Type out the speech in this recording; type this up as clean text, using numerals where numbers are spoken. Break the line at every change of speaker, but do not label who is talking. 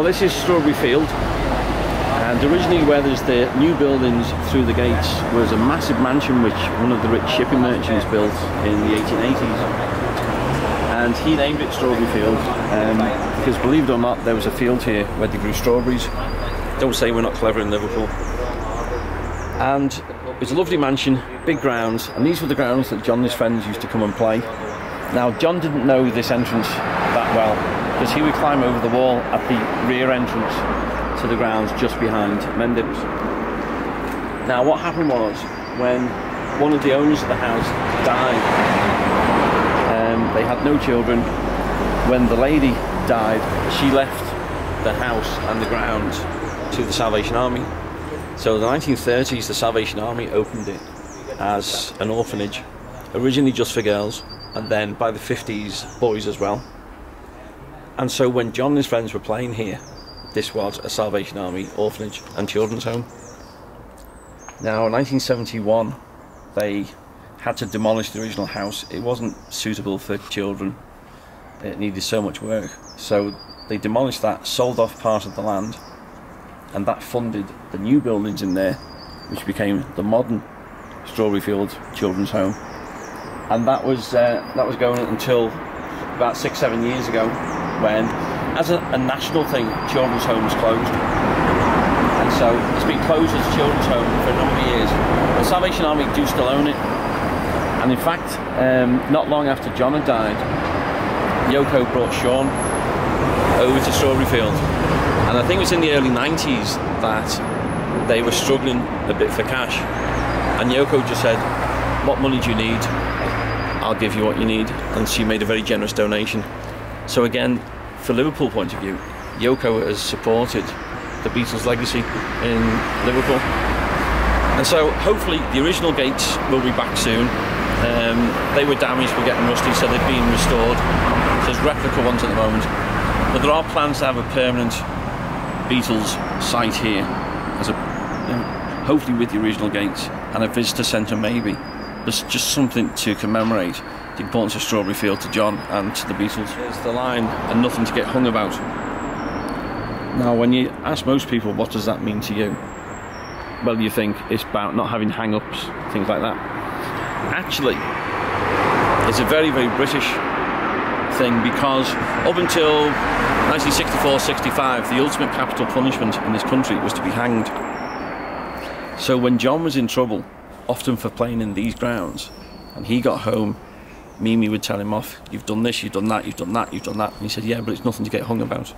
Well, this is Strawberry Field, and originally where there's the new buildings through the gates was a massive mansion which one of the rich shipping merchants built in the 1880s, and he named it Strawberry Field because, believe it or not, there was a field here where they grew strawberries. Don't say we're not clever in Liverpool. And it was a lovely mansion, big grounds, and these were the grounds that John and his friends used to come and play. Now, John didn't know this entrance that well, because he would climb over the wall at the rear entrance to the grounds just behind Mendips. Now, what happened was, when one of the owners of the house died, they had no children. When the lady died, she left the house and the grounds to the Salvation Army. So in the 1930s, the Salvation Army opened it as an orphanage, originally just for girls, and then by the 50s, boys as well. And so when John and his friends were playing here, this was a Salvation Army orphanage and children's home. Now, in 1971, they had to demolish the original house. It wasn't suitable for children. It needed so much work. So they demolished that, sold off part of the land, and that funded the new buildings in there, which became the modern Strawberry Field Children's Home. And that was going until about 6-7 years ago, when, as a national thing, children's homes closed. And so it's been closed as a children's home for a number of years. The Salvation Army do still own it. And in fact, not long after John had died, Yoko brought Sean over to Strawberry Field. And I think it was in the early 90s that they were struggling a bit for cash. And Yoko just said, "What money do you need? I'll give you what you need." And she made a very generous donation. So again, for Liverpool point of view, Yoko has supported the Beatles' legacy in Liverpool. And so hopefully the original gates will be back soon. They were damaged, were getting rusty, so they've been restored. So there's replica ones at the moment. But there are plans to have a permanent Beatles site here, as a, hopefully with the original gates, and a visitor centre maybe. There's just something to commemorate the importance of Strawberry Field to John and to the Beatles. There's the line, "and nothing to get hung about." Now, when you ask most people, what does that mean to you? Well, you think it's about not having hang-ups, things like that. Actually, it's a very, very British thing, because up until 1964-65, the ultimate capital punishment in this country was to be hanged. So when John was in trouble, often for playing in these grounds, and he got home, Mimi would tell him off, "You've done this, you've done that, you've done that, you've done that." And he said, "Yeah, but it's nothing to get hung about."